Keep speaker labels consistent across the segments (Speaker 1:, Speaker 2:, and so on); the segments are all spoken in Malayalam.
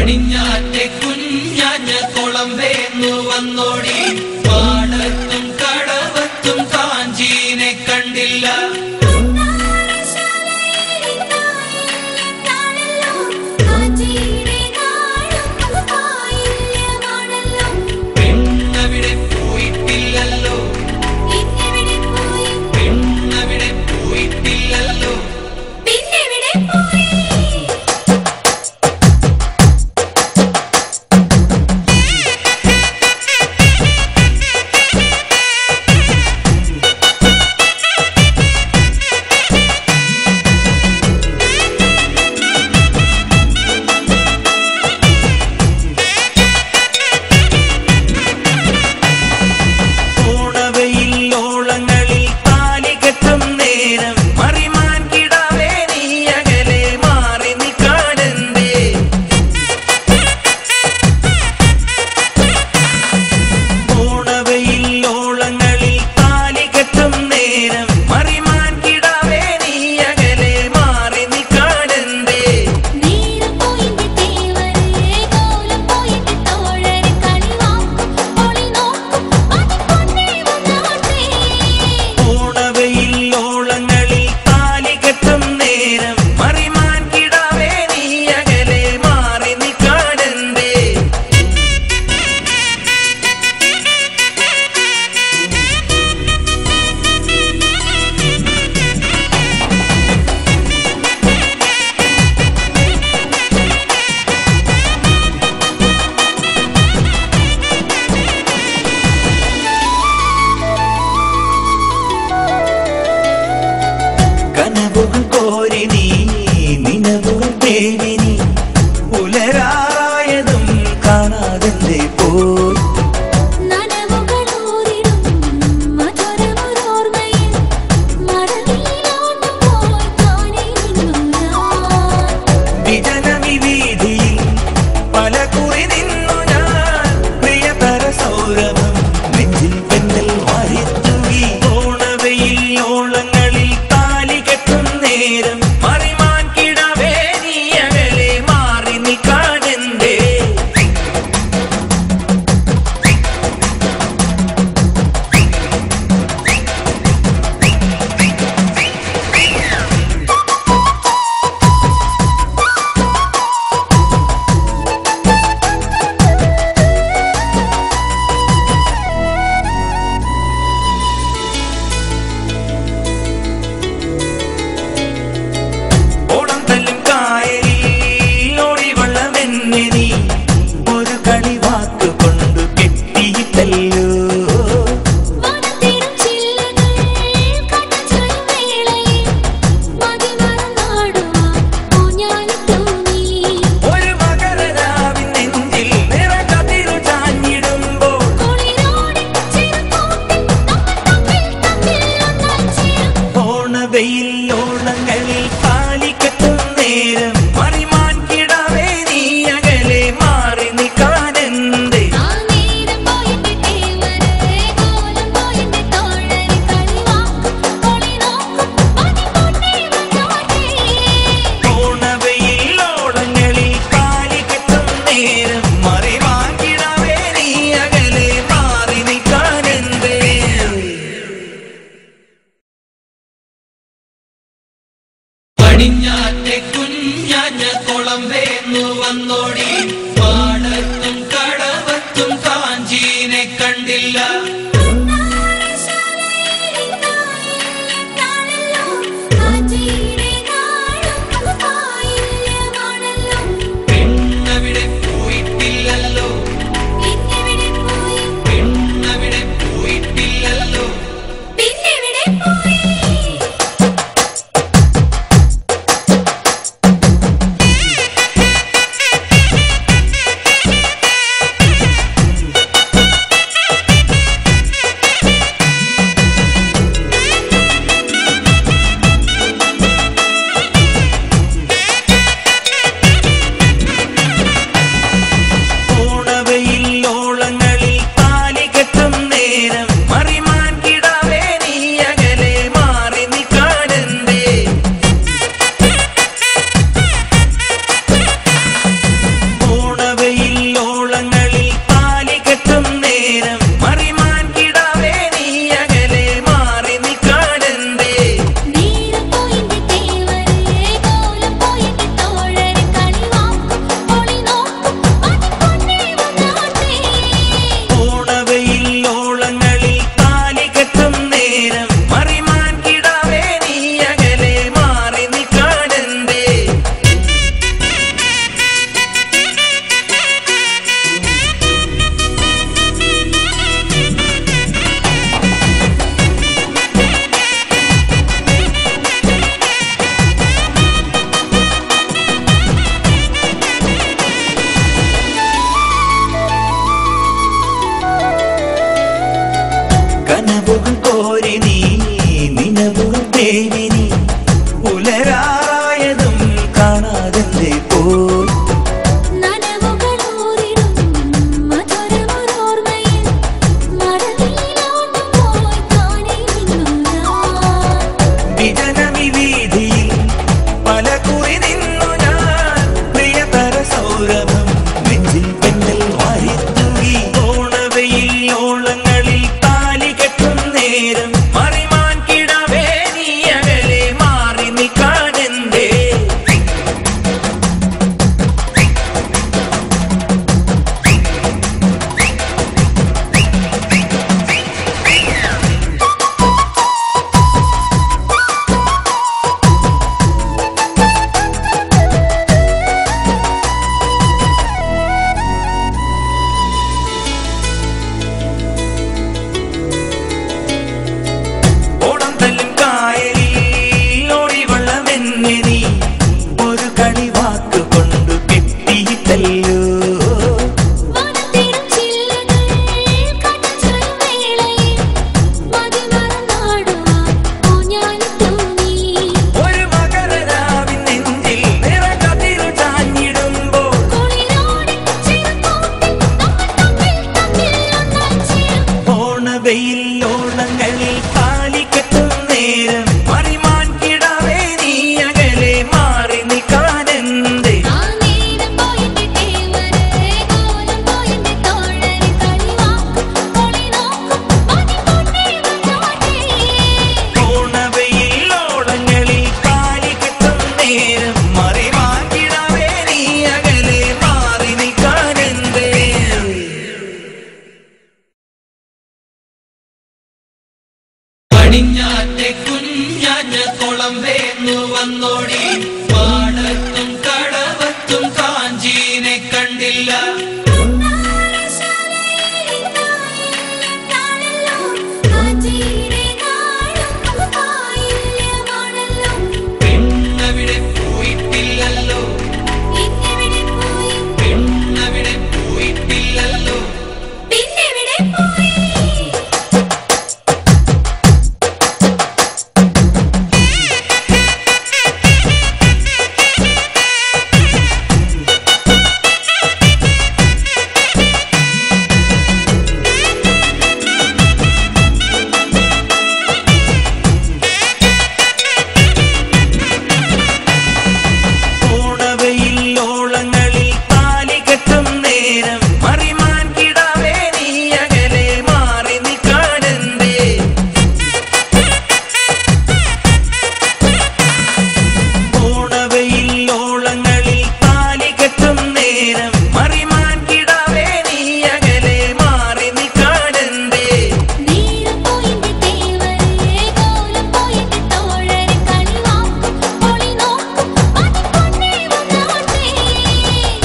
Speaker 1: പടിഞ്ഞാറ്റെ കുഞ്ഞാഞ്ഞ കുളം വേന്നു വന്നോടി പാടത്തും കടവത്തും കാഞ്ചീനെ കണ്ടില്ല പെണ്ണവിടെ പോയിട്ടില്ലല്ലോ പെണ്ണവിടെ പോയിട്ടില്ലല്ലോ പുലരായതും കാണാതെ പോയി വിജനമി വീതിയിൽ പല കുറി നിന്നു ഞാൻ പ്രിയതര സൗരഭം നെഞ്ചിൽ പെണ്ണൽ വാരിത്തൂകി ഓണവയിൽ ഓളങ്ങളിൽ താലി കെട്ടും നേരം മറിമാൻ കിടവേ നീ അകലെ മാറി നീ കാണുന്നു മേനിനി പുലരാറായതും കാണാതെ പോയി. വിജനമി വീതിയിൽ പലകുറി നിന്നു ഞാൻ പ്രിയതര സൗരഭം നെഞ്ചിൽ പെണ്ണൽ വാരിത്തൂകി. ഓണവയിൽ ഓളങ്ങളിൽ താലി കെട്ടും നേരം മറിമാൻ കിടവേ നീ അകലെ മാറി നിൽക്കാനെന്തേ? ഒരു കളി വാക്ക് കൊണ്ടു കെട്ടിയിട്ടല്ലോ. ഒരു മകരരാവിൻ നെഞ്ചിൽ നിറകതിരു ചാഞ്ഞിടുമ്പോൾ ഓണവെയിൽ ഓളങ്ങളിൽ താലി കെട്ടും നേരം മറിമാൻ കിടാവേ നീ അകലെ മാറി നിൽക്കാനെന്തേ? ഓണവെയിൽ ഓളങ്ങളിൽ താലി കെട്ടും നേരം മറിമാൻ കിടാവേ നീ അകലെ മാറി നിൽക്കാനെന്തേ?
Speaker 2: പടിഞ്ഞാറ്റെ കുഞ്ഞാഞ്ഞ കുളം വേന്നു വന്നോടി, പാടത്തും കടവത്തും കാഞ്ചീനെ കണ്ടില്ല. പെണ്ണവിടെ പോയിട്ടില്ലല്ലോ, പെണ്ണവിടെ പോയിട്ടില്ലല്ലോ.
Speaker 1: ഓണവെയിൽ ഓളങ്ങളിൽ താലി കെട്ടും നേരം മറിമാൻ കിടാവേ നീ അകലെ മാറി നിൽക്കാനെന്തേ? ഓണവെയിൽ ഓളങ്ങളിൽ താലി കെട്ടും നേരം മറിമാൻ കിടാവേ നീ അകലെ മാറി നിൽക്കാനെന്തേ?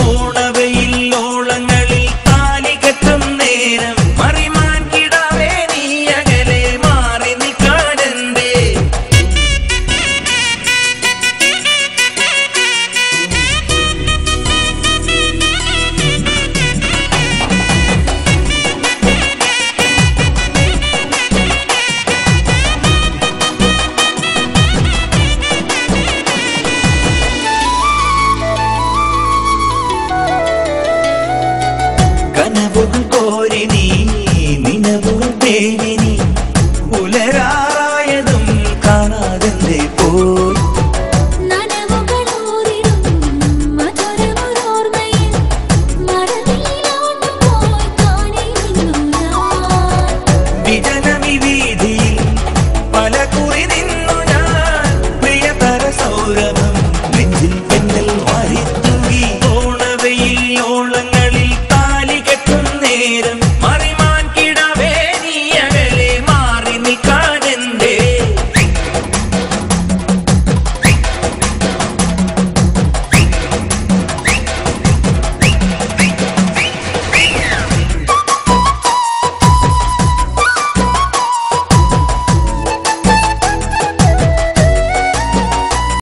Speaker 1: ഓണവെയിൽ ഓളങ്ങളിൽ താലി കെട്ടും നേരം മറിമാൻ കിടാവേ നീ അകലെ മാറി നിൽക്കാനെന്തേ? കനവുകൾ കോരി നീ